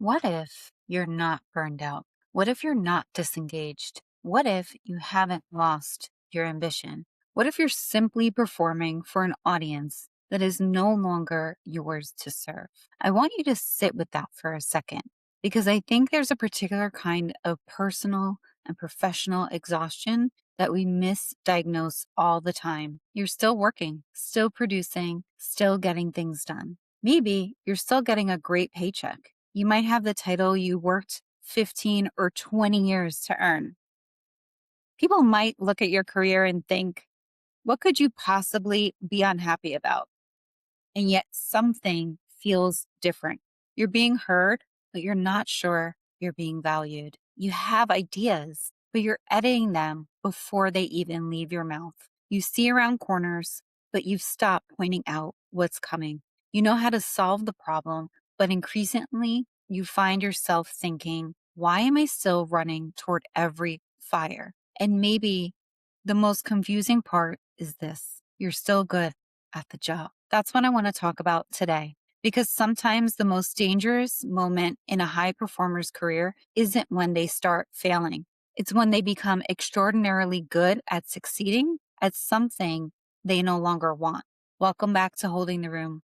What if you're not burned out? What if you're not disengaged? What if you haven't lost your ambition? What if you're simply performing for an audience that is no longer yours to serve? I want you to sit with that for a second because I think there's a particular kind of personal and professional exhaustion that we misdiagnose all the time. You're still working, still producing, still getting things done. Maybe you're still getting a great paycheck. You might have the title you worked 15 or 20 years to earn. People might look at your career and think, what could you possibly be unhappy about? And yet something feels different. You're being heard, but you're not sure you're being valued. You have ideas, but you're editing them before they even leave your mouth. You see around corners, but you've stopped pointing out what's coming. You know how to solve the problem, but increasingly you find yourself thinking, why am I still running toward every fire? And maybe the most confusing part is this: you're still good at the job. That's what I want to talk about today. Because sometimes the most dangerous moment in a high performer's career isn't when they start failing. It's when they become extraordinarily good at succeeding at something they no longer want. Welcome back to Holding the Room.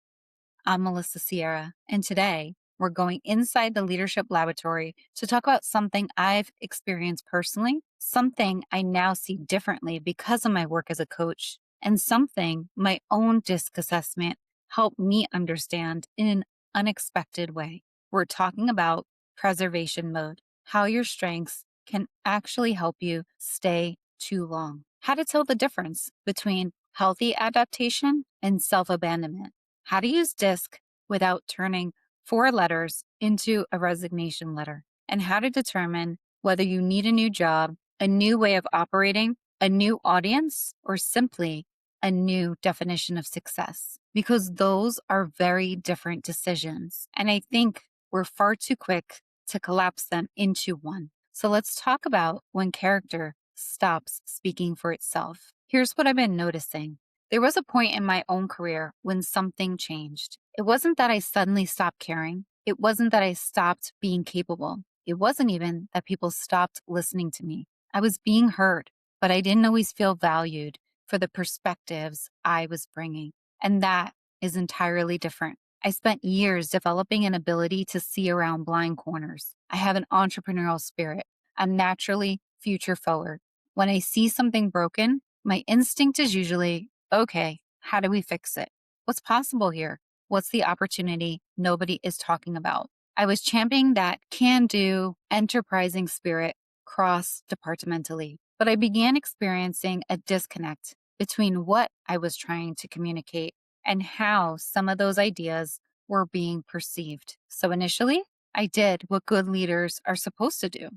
I'm Melissa Sierra, and today we're going inside the leadership laboratory to talk about something I've experienced personally, something I now see differently because of my work as a coach, and something my own DISC assessment helped me understand in an unexpected way. We're talking about preservation mode, how your strengths can actually help you stay too long, how to tell the difference between healthy adaptation and self-abandonment, how to use DISC without turning 4 letters into a resignation letter, and how to determine whether you need a new job, a new way of operating, a new audience, or simply a new definition of success. Because those are very different decisions. And I think we're far too quick to collapse them into one. So let's talk about when character stops speaking for itself. Here's what I've been noticing. There was a point in my own career when something changed. It wasn't that I suddenly stopped caring. It wasn't that I stopped being capable. It wasn't even that people stopped listening to me. I was being heard, but I didn't always feel valued for the perspectives I was bringing. And that is entirely different. I spent years developing an ability to see around blind corners. I have an entrepreneurial spirit. I'm naturally future forward. When I see something broken, my instinct is usually, okay, how do we fix it? What's possible here? What's the opportunity nobody is talking about? I was championing that can do, enterprising spirit cross departmentally, but I began experiencing a disconnect between what I was trying to communicate and how some of those ideas were being perceived. So initially, I did what good leaders are supposed to do.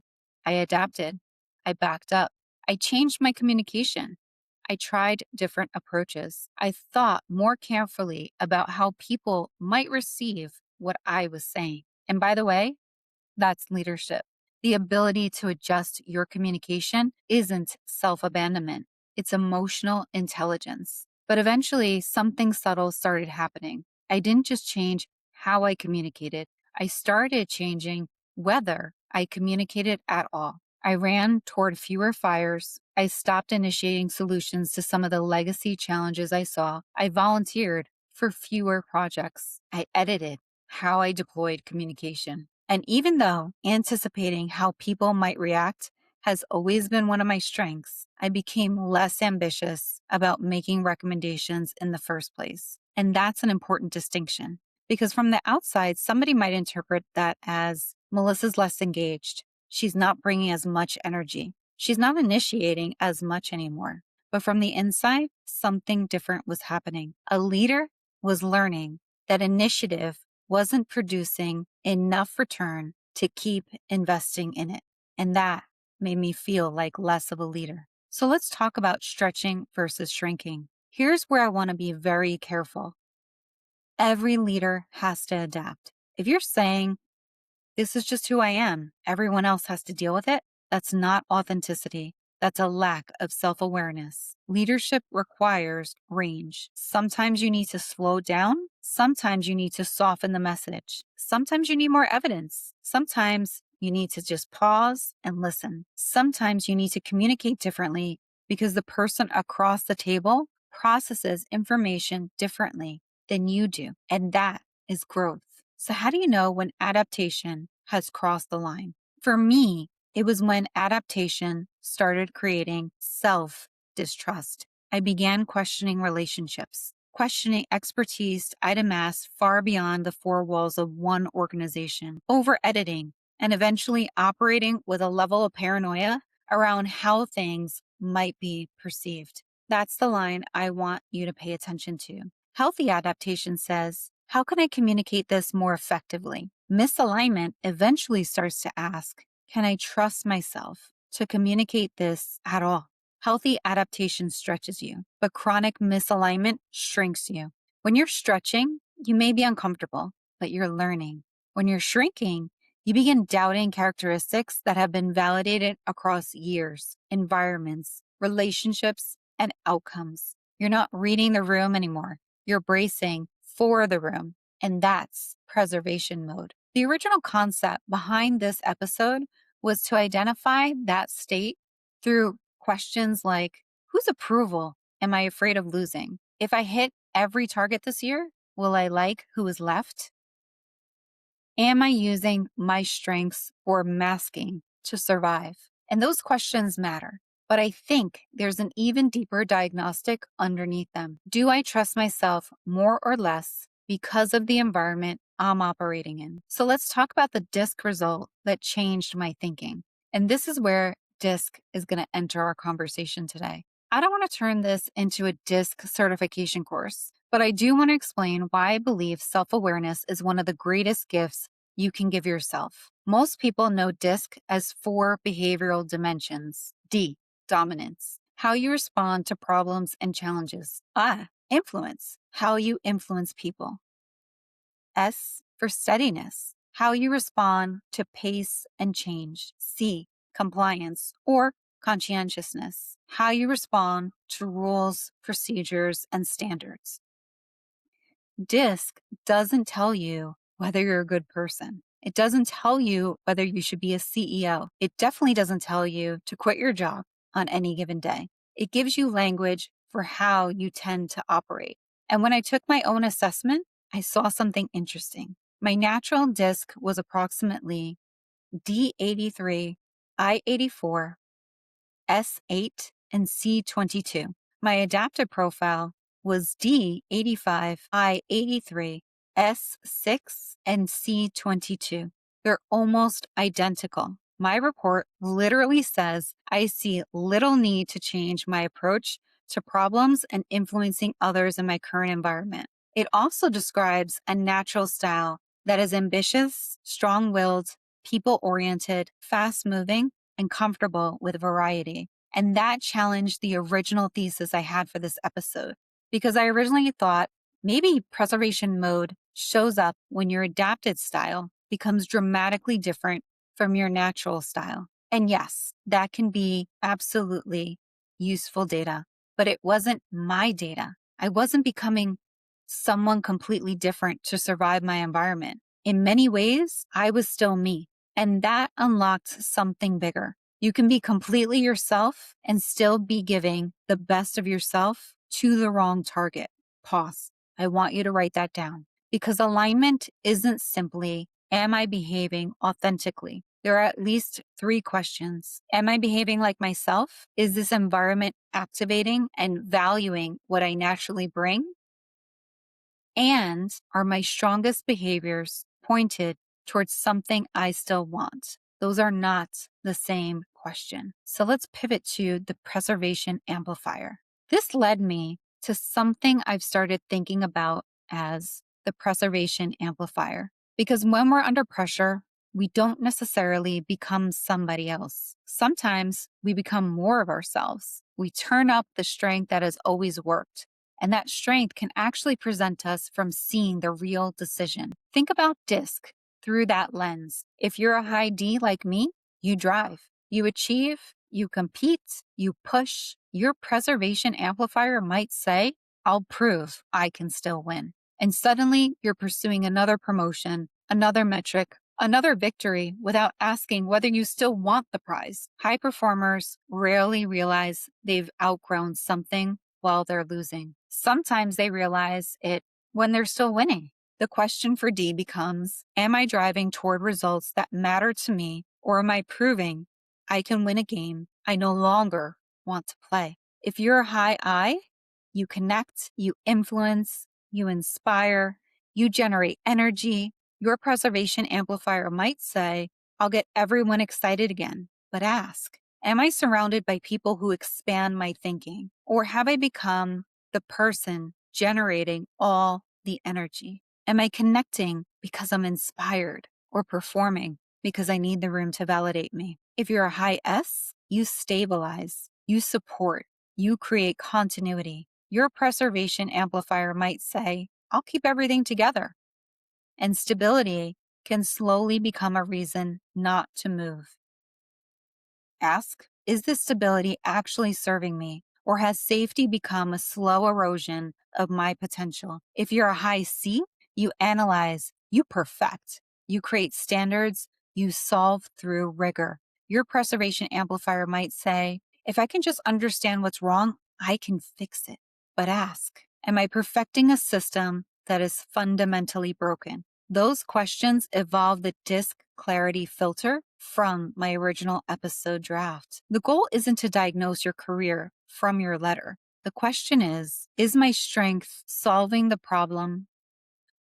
I adapted. I backed up. I changed my communication. I tried different approaches. I thought more carefully about how people might receive what I was saying. And by the way, that's leadership. The ability to adjust your communication isn't self-abandonment. It's emotional intelligence. But eventually, something subtle started happening. I didn't just change how I communicated. I started changing whether I communicated at all. I ran toward fewer fires. I stopped initiating solutions to some of the legacy challenges I saw. I volunteered for fewer projects. I edited how I deployed communication. And even though anticipating how people might react has always been one of my strengths, I became less ambitious about making recommendations in the first place. And that's an important distinction because from the outside, somebody might interpret that as Melissa's less engaged. She's not bringing as much energy. She's not initiating as much anymore. But from the inside, something different was happening. A leader was learning that initiative wasn't producing enough return to keep investing in it. And that made me feel like less of a leader. So let's talk about stretching versus shrinking. Here's where I want to be very careful. Every leader has to adapt. If you're saying, this is just who I am, everyone else has to deal with it, that's not authenticity. That's a lack of self-awareness. Leadership requires range. Sometimes you need to slow down. Sometimes you need to soften the message. Sometimes you need more evidence. Sometimes you need to just pause and listen. Sometimes you need to communicate differently because the person across the table processes information differently than you do. And that is growth. So, how do you know when adaptation has crossed the line? For me, it was when adaptation started creating self distrust. I began questioning relationships, questioning expertise I'd amassed far beyond the four walls of one organization, over editing, and eventually operating with a level of paranoia around how things might be perceived. That's the line I want you to pay attention to. Healthy adaptation says, how can I communicate this more effectively? Misalignment eventually starts to ask, can I trust myself to communicate this at all? Healthy adaptation stretches you, but chronic misalignment shrinks you. When you're stretching, you may be uncomfortable, but you're learning. When you're shrinking, you begin doubting characteristics that have been validated across years, environments, relationships, and outcomes. You're not reading the room anymore. You're bracing for the room, and that's preservation mode. The original concept behind this episode was to identify that state through questions like, whose approval am I afraid of losing? If I hit every target this year, will I like who is left? Am I using my strengths or masking to survive? And those questions matter. But I think there's an even deeper diagnostic underneath them. Do I trust myself more or less because of the environment I'm operating in? So let's talk about the DISC result that changed my thinking. And this is where DISC is going to enter our conversation today. I don't want to turn this into a DISC certification course, but I do want to explain why I believe self-awareness is one of the greatest gifts you can give yourself. Most people know DISC as 4 behavioral dimensions. D, dominance, how you respond to problems and challenges. Influence, how you influence people. S, for steadiness, how you respond to pace and change. C, compliance or conscientiousness, how you respond to rules, procedures, and standards. DISC doesn't tell you whether you're a good person. It doesn't tell you whether you should be a CEO. It definitely doesn't tell you to quit your job on any given day. It gives you language for how you tend to operate. And when I took my own assessment, I saw something interesting. My natural DISC was approximately D83, I84, S8, and C22. My adaptive profile was D85, I83, S6, and C22. They're almost identical. My report literally says I see little need to change my approach to problems and influencing others in my current environment. It also describes a natural style that is ambitious, strong-willed, people-oriented, fast-moving, and comfortable with variety. And that challenged the original thesis I had for this episode, because I originally thought maybe preservation mode shows up when your adapted style becomes dramatically different from your natural style. And yes, that can be absolutely useful data, but it wasn't my data. I wasn't becoming someone completely different to survive my environment. In many ways, I was still me. And that unlocked something bigger. You can be completely yourself and still be giving the best of yourself to the wrong target. Pause. I want you to write that down, because alignment isn't simply, am I behaving authentically? There are at least 3 questions. Am I behaving like myself? Is this environment activating and valuing what I naturally bring? And are my strongest behaviors pointed towards something I still want? Those are not the same question. So let's pivot to the preservation amplifier. This led me to something I've started thinking about as the preservation amplifier. Because when we're under pressure, we don't necessarily become somebody else. Sometimes we become more of ourselves. We turn up the strength that has always worked. And that strength can actually prevent us from seeing the real decision. Think about DISC through that lens. If you're a high D like me, you drive, you achieve, you compete, you push. Your preservation amplifier might say, I'll prove I can still win. And suddenly you're pursuing another promotion, another metric, another victory without asking whether you still want the prize. High performers rarely realize they've outgrown something while they're losing. Sometimes they realize it when they're still winning. The question for D becomes, am I driving toward results that matter to me, or am I proving I can win a game I no longer want to play? If you're a high I, you connect, you influence, you inspire, you generate energy. Your preservation amplifier might say, I'll get everyone excited again. But ask, am I surrounded by people who expand my thinking? Or have I become the person generating all the energy? Am I connecting because I'm inspired, or performing because I need the room to validate me? If you're a high S, you stabilize, you support, you create continuity. Your preservation amplifier might say, I'll keep everything together. And stability can slowly become a reason not to move. Ask, is this stability actually serving me, or has safety become a slow erosion of my potential? If you're a high C, you analyze, you perfect, you create standards, you solve through rigor. Your preservation amplifier might say, if I can just understand what's wrong, I can fix it. But ask, am I perfecting a system that is fundamentally broken? Those questions evolve the disc clarity filter from my original episode draft. The goal isn't to diagnose your career from your letter. The question is my strength solving the problem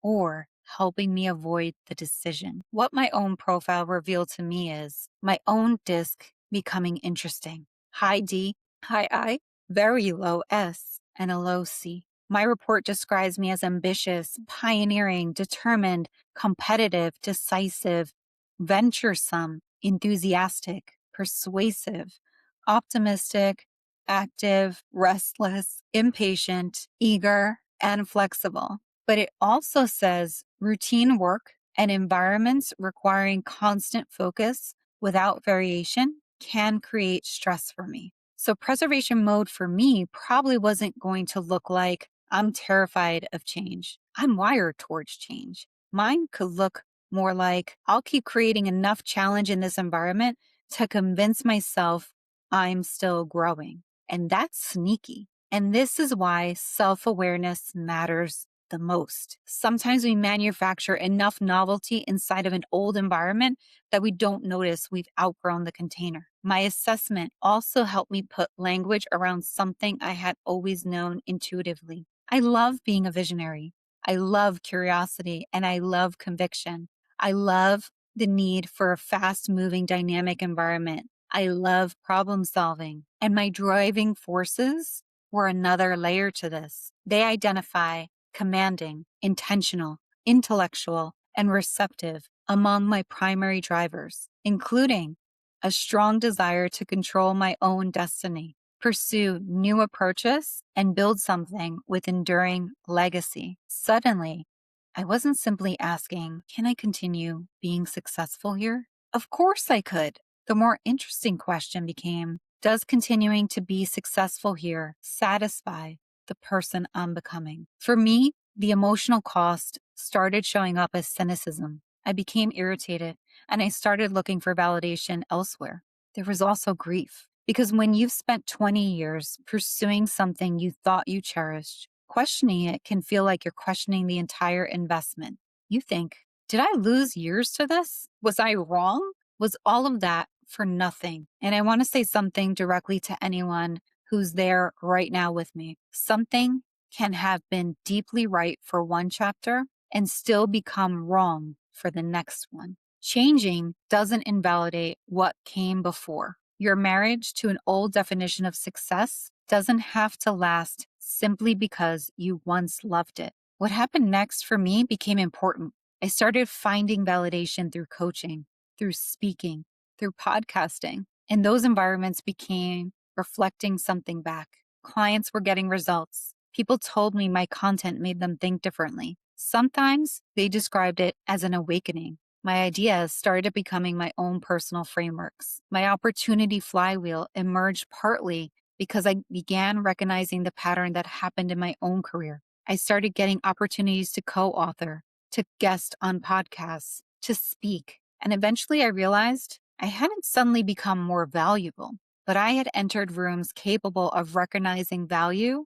or helping me avoid the decision? What my own profile revealed to me is my own disc becoming interesting. High D, high I, very low S, and a low C. My report describes me as ambitious, pioneering, determined, competitive, decisive, venturesome, enthusiastic, persuasive, optimistic, active, restless, impatient, eager, and flexible. But it also says routine work and environments requiring constant focus without variation can create stress for me. So preservation mode for me probably wasn't going to look like I'm terrified of change. I'm wired towards change. Mine could look more like I'll keep creating enough challenge in this environment to convince myself I'm still growing. And that's sneaky. And this is why self-awareness matters the most. Sometimes we manufacture enough novelty inside of an old environment that we don't notice we've outgrown the container. My assessment also helped me put language around something I had always known intuitively. I love being a visionary. I love curiosity, and I love conviction. I love the need for a fast-moving, dynamic environment. I love problem solving. And my driving forces were another layer to this. They identify commanding, intentional, intellectual, and receptive among my primary drivers, including a strong desire to control my own destiny, pursue new approaches, and build something with enduring legacy. Suddenly, I wasn't simply asking, can I continue being successful here? Of course I could. The more interesting question became, does continuing to be successful here satisfy the person I'm becoming? For me, the emotional cost started showing up as cynicism. I became irritated and I started looking for validation elsewhere. There was also grief, because when you've spent 20 years pursuing something you thought you cherished, questioning it can feel like you're questioning the entire investment. You think, did I lose years to this? Was I wrong? Was all of that for nothing? And I want to say something directly to anyone who's there right now with me. Something can have been deeply right for one chapter and still become wrong for the next one. Changing doesn't invalidate what came before. Your marriage to an old definition of success doesn't have to last simply because you once loved it. What happened next for me became important. I started finding validation through coaching, through speaking, through podcasting, and those environments became reflecting something back. Clients were getting results. People told me my content made them think differently. Sometimes they described it as an awakening. My ideas started becoming my own personal frameworks. My opportunity flywheel emerged partly because I began recognizing the pattern that happened in my own career. I started getting opportunities to co-author, to guest on podcasts, to speak. And eventually I realized I hadn't suddenly become more valuable, but I had entered rooms capable of recognizing value.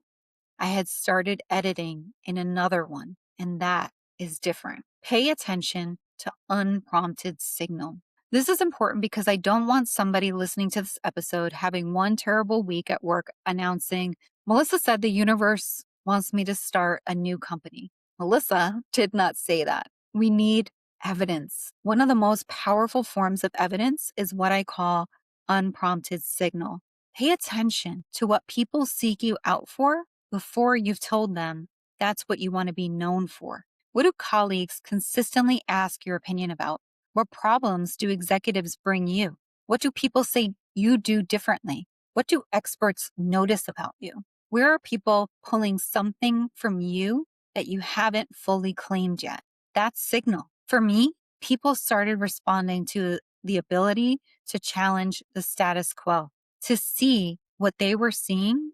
I had started editing in another one, and that is different. Pay attention to unprompted signal. This is important because I don't want somebody listening to this episode having one terrible week at work announcing, Melissa said the universe wants me to start a new company. Melissa did not say that. We need evidence. One of the most powerful forms of evidence is what I call unprompted signal. Pay attention to what people seek you out for before you've told them that's what you want to be known for. What do colleagues consistently ask your opinion about? What problems do executives bring you? What do people say you do differently? What do experts notice about you? Where are people pulling something from you that you haven't fully claimed yet? That's signal. For me, people started responding to the ability to challenge the status quo, to see what they were seeing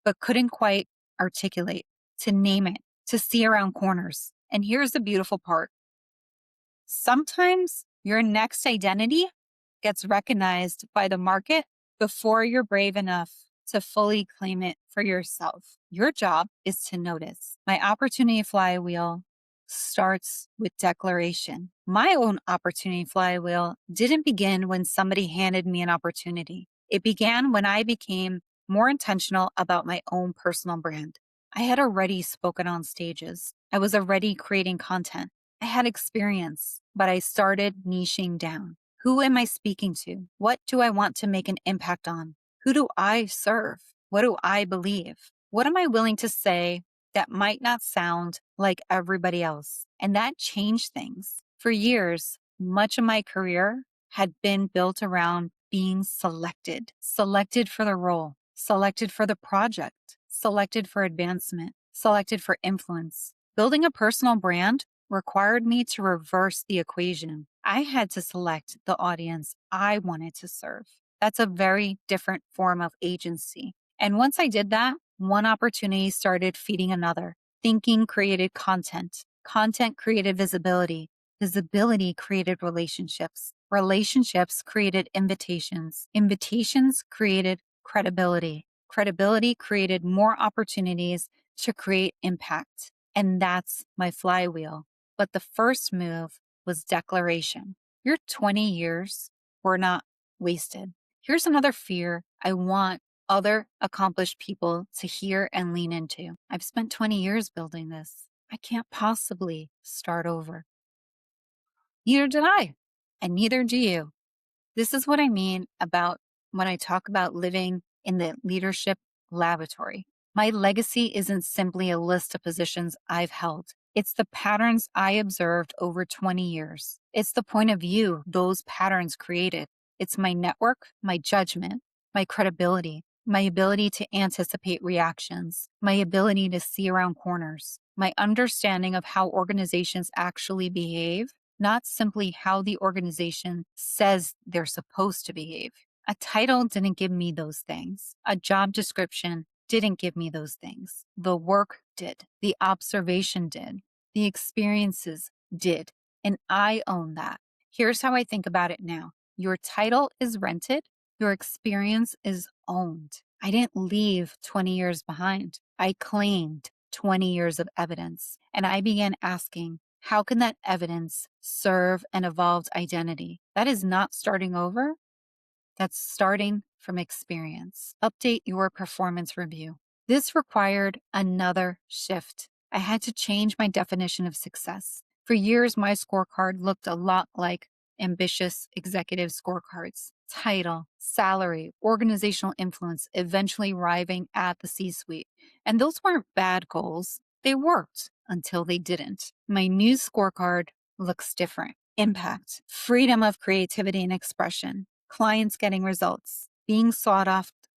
but couldn't quite articulate, to name it, to see around corners. And here's the beautiful part. Sometimes your next identity gets recognized by the market before you're brave enough to fully claim it for yourself. Your job is to notice. My opportunity flywheel starts with declaration. My own opportunity flywheel didn't begin when somebody handed me an opportunity. It began when I became more intentional about my own personal brand. I had already spoken on stages. I was already creating content. I had experience, but I started niching down. Who am I speaking to? What do I want to make an impact on? Who do I serve? What do I believe? What am I willing to say that might not sound like everybody else? And that changed things. For years, much of my career had been built around being selected for the role, selected for the project, selected for advancement, selected for influence. Building a personal brand required me to reverse the equation. I had to select the audience I wanted to serve. That's a very different form of agency. And once I did that, one opportunity started feeding another. Thinking created content. Content created visibility. Visibility created relationships. Relationships created invitations. Invitations created credibility. Credibility created more opportunities to create impact. And that's my flywheel. But the first move was declaration. Your 20 years were not wasted. Here's another fear I want other accomplished people to hear and lean into. I've spent 20 years building this. I can't possibly start over. Neither did I, and neither do you. This is what I mean about when I talk about living in the leadership laboratory. My legacy isn't simply a list of positions I've held. It's the patterns I observed over 20 years. It's the point of view those patterns created. It's my network, my judgment, my credibility, my ability to anticipate reactions, my ability to see around corners, my understanding of how organizations actually behave, not simply how the organization says they're supposed to behave. A title didn't give me those things. A job description didn't give me those things. The work did. The observation did. The experiences did. And I own that. Here's how I think about it now. Your title is rented. Your experience is owned. I didn't leave 20 years behind. I claimed 20 years of evidence. And I began asking, how can that evidence serve an evolved identity? That is not starting over. That's starting from experience. Update your performance review. This required another shift. I had to change my definition of success. For years, my scorecard looked a lot like ambitious executive scorecards. Title, salary, organizational influence, eventually arriving at the C-suite. And those weren't bad goals. They worked until they didn't. My new scorecard looks different. Impact, freedom of creativity and expression, clients getting results, being sought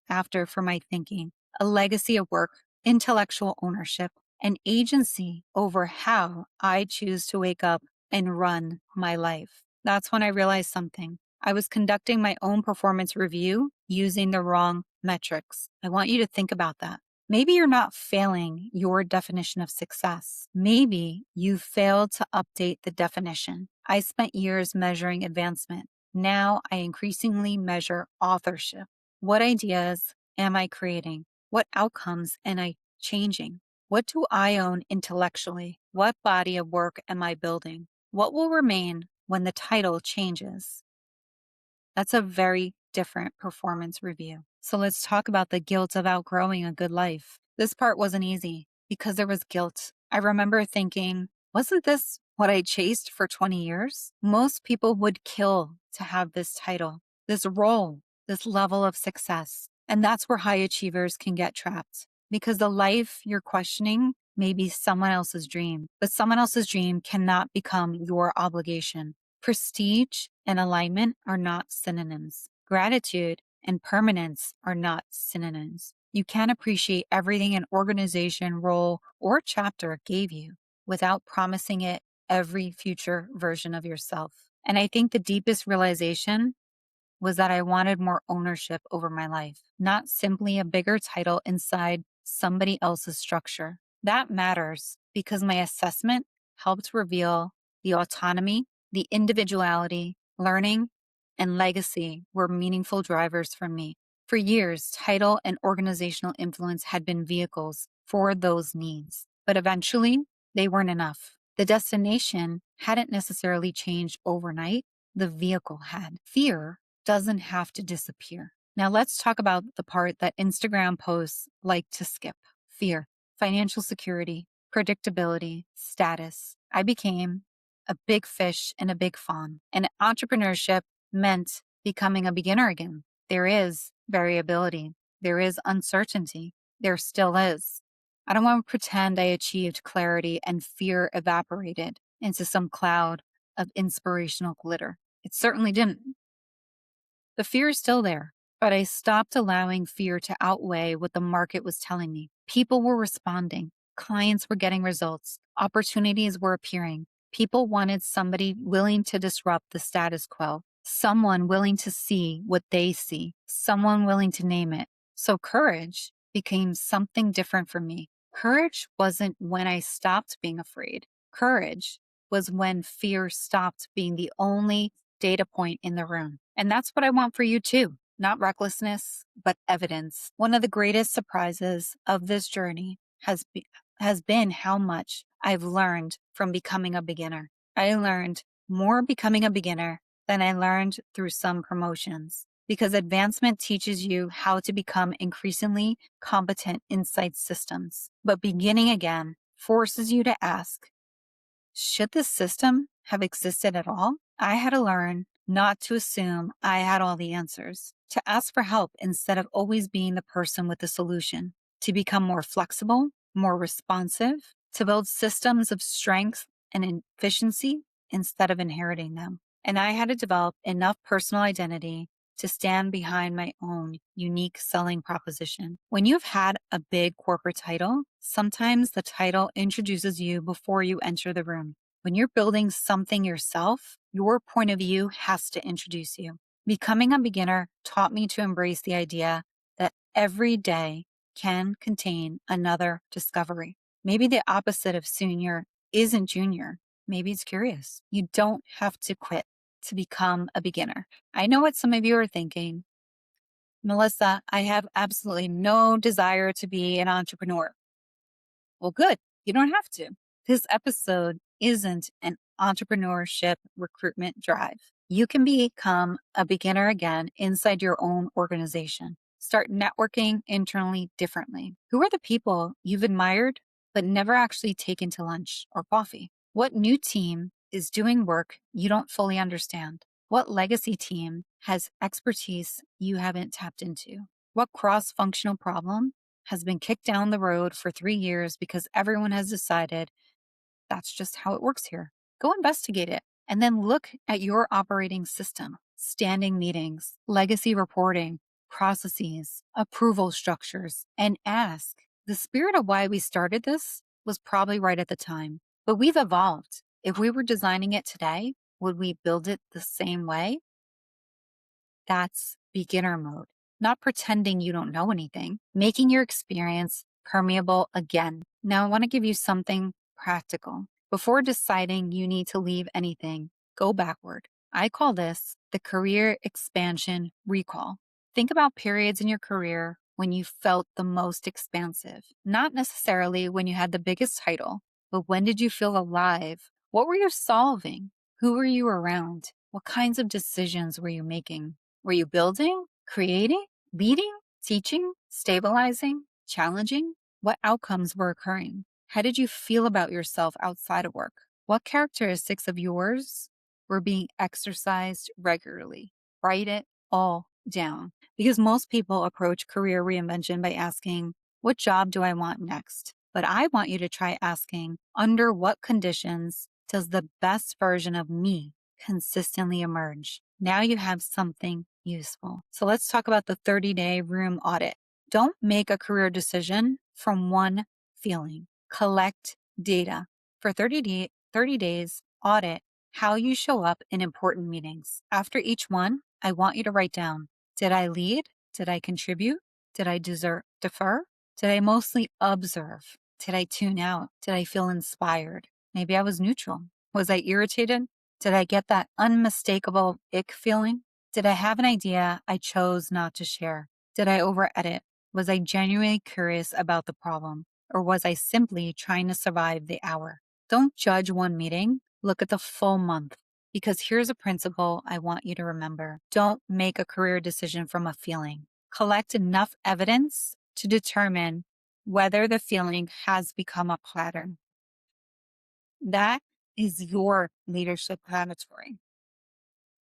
after for my thinking, a legacy of work, intellectual ownership, and agency over how I choose to wake up and run my life. That's when I realized something. I was conducting my own performance review using the wrong metrics. I want you to think about that. Maybe you're not failing your definition of success. Maybe you failed to update the definition. I spent years measuring advancement. Now I increasingly measure authorship. What ideas am I creating? What outcomes am I changing? What do I own intellectually? What body of work am I building? What will remain when the title changes? That's a very different performance review. So let's talk about the guilt of outgrowing a good life. This part wasn't easy because there was guilt. I remember thinking, wasn't this what I chased for 20 years? Most people would kill to have this title, this role, this level of success. And that's where high achievers can get trapped because the life you're questioning may be someone else's dream, but someone else's dream cannot become your obligation. Prestige and alignment are not synonyms. Gratitude and permanence are not synonyms. You can't appreciate everything an organization, role, or chapter gave you without promising it every future version of yourself. And I think the deepest realization was that I wanted more ownership over my life, not simply a bigger title inside somebody else's structure. That matters because my assessment helped reveal the autonomy, the individuality, learning, and legacy were meaningful drivers for me. For years, title and organizational influence had been vehicles for those needs, but eventually they weren't enough. The destination hadn't necessarily changed overnight, the vehicle had. Fear doesn't have to disappear. Now let's talk about the part that Instagram posts like to skip. Fear, financial security, predictability, status. I became a big fish in a big pond, and entrepreneurship meant becoming a beginner again. There is variability. There is uncertainty. There still is. I don't want to pretend I achieved clarity and fear evaporated into some cloud of inspirational glitter. It certainly didn't. The fear is still there, but I stopped allowing fear to outweigh what the market was telling me. People were responding, clients were getting results, opportunities were appearing. People wanted somebody willing to disrupt the status quo, someone willing to see what they see, someone willing to name it. So courage became something different for me. Courage wasn't when I stopped being afraid. Courage was when fear stopped being the only data point in the room. And that's what I want for you too. Not recklessness, but evidence. One of the greatest surprises of this journey has been how much I've learned from becoming a beginner. I learned more becoming a beginner than I learned through some promotions because advancement teaches you how to become increasingly competent inside systems. But beginning again forces you to ask, should this system have existed at all? I had to learn not to assume I had all the answers, to ask for help instead of always being the person with the solution, to become more flexible, more responsive, to build systems of strength and efficiency instead of inheriting them. And I had to develop enough personal identity to stand behind my own unique selling proposition. When you've had a big corporate title, sometimes the title introduces you before you enter the room. When you're building something yourself, your point of view has to introduce you. Becoming a beginner taught me to embrace the idea that every day can contain another discovery. Maybe the opposite of senior isn't junior. Maybe it's curious. You don't have to quit to become a beginner. I know what some of you are thinking. Melissa, I have absolutely no desire to be an entrepreneur. Well, good. You don't have to. This episode isn't an entrepreneurship recruitment drive. You can become a beginner again inside your own organization. Start networking internally differently. Who are the people you've admired but never actually taken to lunch or coffee? What new team is doing work you don't fully understand? What legacy team has expertise you haven't tapped into? What cross-functional problem has been kicked down the road for 3 years because everyone has decided that's just how it works here? Go investigate it and then look at your operating system, standing meetings, legacy reporting, processes, approval structures, and ask. The spirit of why we started this was probably right at the time, but we've evolved. If we were designing it today, would we build it the same way? That's beginner mode, not pretending you don't know anything, making your experience permeable again. Now, I want to give you something practical. Before deciding you need to leave anything, go backward. I call this the career expansion recall. Think about periods in your career when you felt the most expansive, not necessarily when you had the biggest title, but when did you feel alive? What were you solving? Who were you around? What kinds of decisions were you making? Were you building, creating, leading, teaching, stabilizing, challenging? What outcomes were occurring? How did you feel about yourself outside of work? What characteristics of yours were being exercised regularly? Write it all down because most people approach career reinvention by asking, what job do I want next? But I want you to try asking, under what conditions does the best version of me consistently emerge? Now you have something useful. So let's talk about the 30-day room audit. Don't make a career decision from one feeling. Collect data. For 30 days, audit how you show up in important meetings. After each one, I want you to write down, did I lead? Did I contribute? Did I defer? Did I mostly observe? Did I tune out? Did I feel inspired? Maybe I was neutral. Was I irritated? Did I get that unmistakable ick feeling? Did I have an idea I chose not to share? Did I over edit? Was I genuinely curious about the problem? Or was I simply trying to survive the hour? Don't judge one meeting. Look at the full month. Because here's a principle I want you to remember. Don't make a career decision from a feeling. Collect enough evidence to determine whether the feeling has become a pattern. That is your leadership laboratory.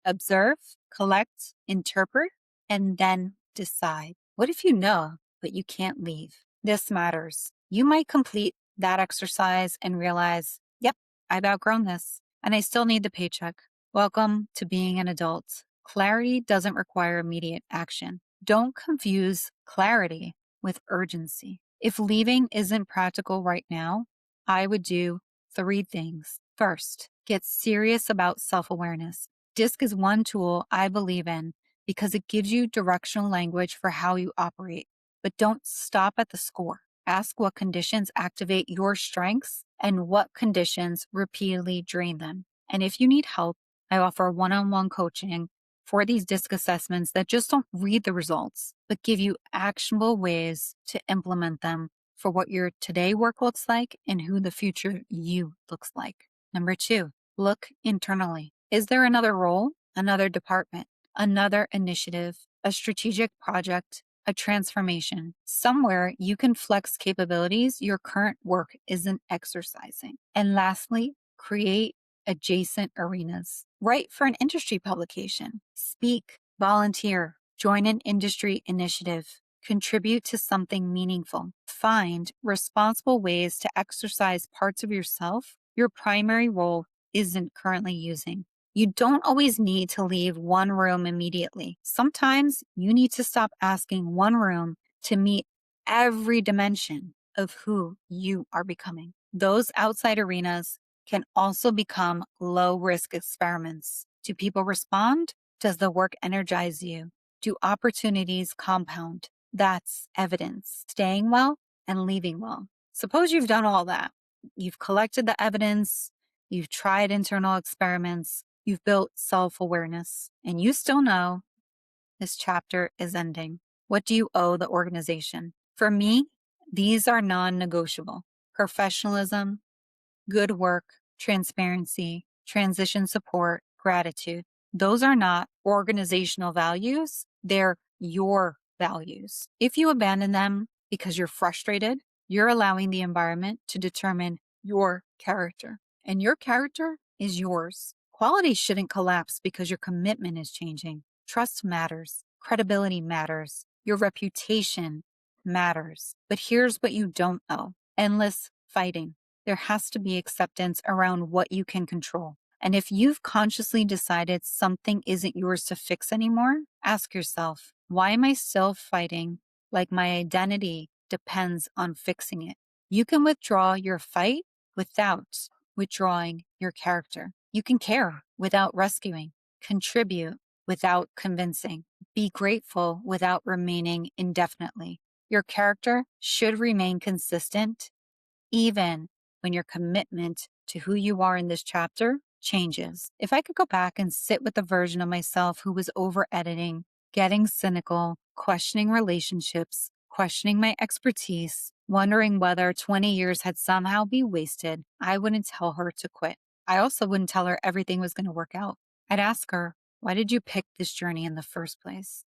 Observe, collect, interpret, and then decide. What if you know, but you can't leave? This matters. You might complete that exercise and realize, yep, I've outgrown this and I still need the paycheck. Welcome to being an adult. Clarity doesn't require immediate action. Don't confuse clarity with urgency. If leaving isn't practical right now, I would do 3 things. First, get serious about self-awareness. DISC is one tool I believe in because it gives you directional language for how you operate. But don't stop at the score. Ask what conditions activate your strengths and what conditions repeatedly drain them. And if you need help, I offer one-on-one coaching for these DISC assessments that just don't read the results, but give you actionable ways to implement them for what your today work looks like and who the future you looks like. Number 2, look internally. Is there another role, another department, another initiative, a strategic project, a transformation, somewhere you can flex capabilities your current work isn't exercising? And lastly, create adjacent arenas. Write for an industry publication, speak, volunteer, join an industry initiative, contribute to something meaningful. Find responsible ways to exercise parts of yourself your primary role isn't currently using. You don't always need to leave one room immediately. Sometimes you need to stop asking one room to meet every dimension of who you are becoming. Those outside arenas can also become low-risk experiments. Do people respond? Does the work energize you? Do opportunities compound? That's evidence. Staying well and leaving well. Suppose you've done all that. You've collected the evidence, you've tried internal experiments, you've built self-awareness, and you still know this chapter is ending. What do you owe the organization? For me, these are non-negotiable. Professionalism, good work, transparency, transition support, gratitude. Those are not organizational values. They're your values. If you abandon them because you're frustrated, you're allowing the environment to determine your character. And your character is yours. Quality shouldn't collapse because your commitment is changing. Trust matters. Credibility matters. Your reputation matters. But here's what you don't owe: endless fighting. There has to be acceptance around what you can control. And if you've consciously decided something isn't yours to fix anymore, ask yourself, why am I still fighting like my identity depends on fixing it? You can withdraw your fight without withdrawing your character. You can care without rescuing, contribute without convincing, be grateful without remaining indefinitely. Your character should remain consistent even when your commitment to who you are in this chapter changes. If I could go back and sit with the version of myself who was over editing, getting cynical, questioning relationships, questioning my expertise, wondering whether 20 years had somehow been wasted, I wouldn't tell her to quit. I also wouldn't tell her everything was going to work out. I'd ask her, why did you pick this journey in the first place?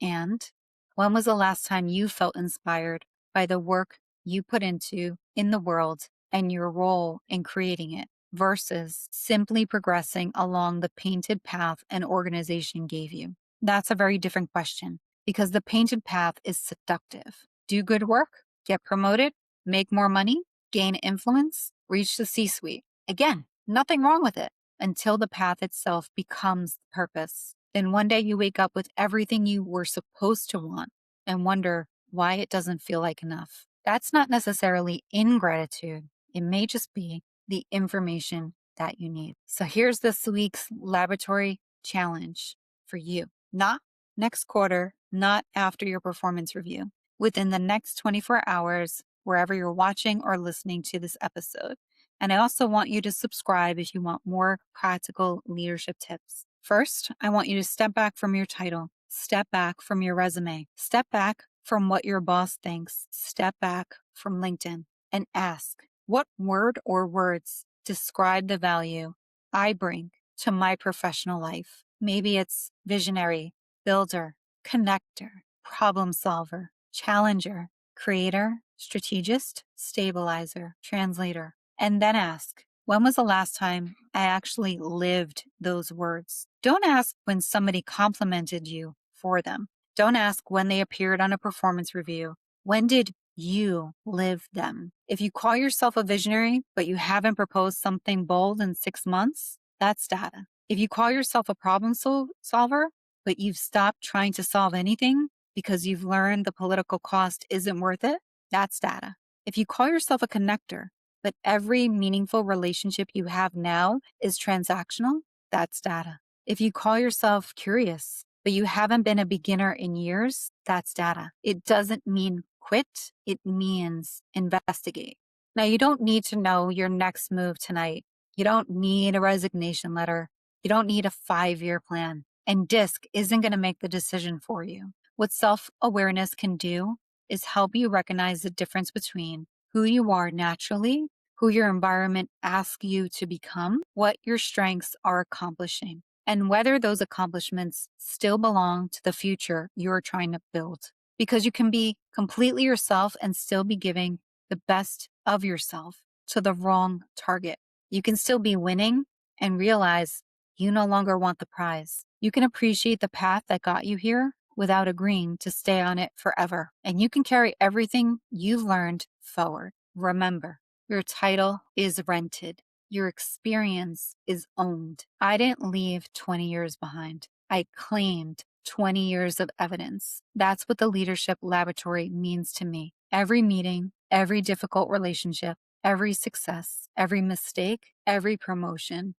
And when was the last time you felt inspired by the work you put into in the world and your role in creating it versus simply progressing along the painted path an organization gave you? That's a very different question because the painted path is seductive. Do good work, get promoted, make more money, gain influence, reach the C suite. Again, nothing wrong with it until the path itself becomes the purpose. Then one day you wake up with everything you were supposed to want and wonder why it doesn't feel like enough. That's not necessarily ingratitude. It may just be the information that you need. So here's this week's laboratory challenge for you. Not next quarter, not after your performance review. Within the next 24 hours, wherever you're watching or listening to this episode. And I also want you to subscribe if you want more practical leadership tips. First, I want you to step back from your title, step back from your resume, step back from what your boss thinks, step back from LinkedIn and ask, what word or words describe the value I bring to my professional life? Maybe it's visionary, builder, connector, problem solver, challenger, creator, strategist, stabilizer, translator. And then ask, when was the last time I actually lived those words? Don't ask when somebody complimented you for them. Don't ask when they appeared on a performance review. When did you live them? If you call yourself a visionary, but you haven't proposed something bold in 6 months, that's data. If you call yourself a problem solver, but you've stopped trying to solve anything because you've learned the political cost isn't worth it, that's data. If you call yourself a connector, but every meaningful relationship you have now is transactional, that's data. If you call yourself curious, but you haven't been a beginner in years, that's data. It doesn't mean quit, it means investigate. Now, you don't need to know your next move tonight. You don't need a resignation letter. You don't need a 5-year plan. And DISC isn't going to make the decision for you. What self-awareness can do is help you recognize the difference between who you are naturally, who your environment asks you to become, what your strengths are accomplishing, and whether those accomplishments still belong to the future you're trying to build. Because you can be completely yourself and still be giving the best of yourself to the wrong target. You can still be winning and realize you no longer want the prize. You can appreciate the path that got you here without agreeing to stay on it forever. And you can carry everything you've learned forward. Remember, your title is rented. Your experience is owned. I didn't leave 20 years behind. I claimed 20 years of evidence. That's what the leadership laboratory means to me. Every meeting, every difficult relationship, every success, every mistake, every promotion,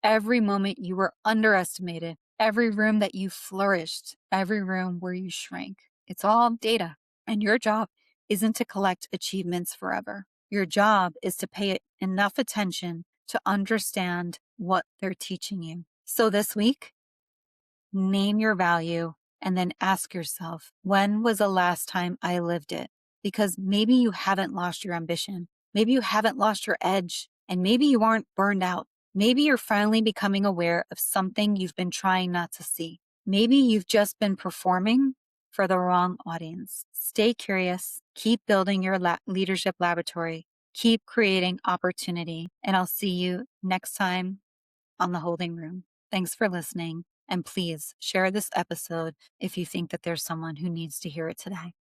every moment you were underestimated, every room that you flourished, every room where you shrank. It's all data. And your job isn't to collect achievements forever. Your job is to pay enough attention to understand what they're teaching you. So this week, name your value and then ask yourself, when was the last time I lived it? Because maybe you haven't lost your ambition. Maybe you haven't lost your edge. And maybe you aren't burned out. Maybe you're finally becoming aware of something you've been trying not to see. Maybe you've just been performing for the wrong audience. Stay curious. Keep building your leadership laboratory. Keep creating opportunity. And I'll see you next time on the holding room. Thanks for listening. And please share this episode if you think that there's someone who needs to hear it today.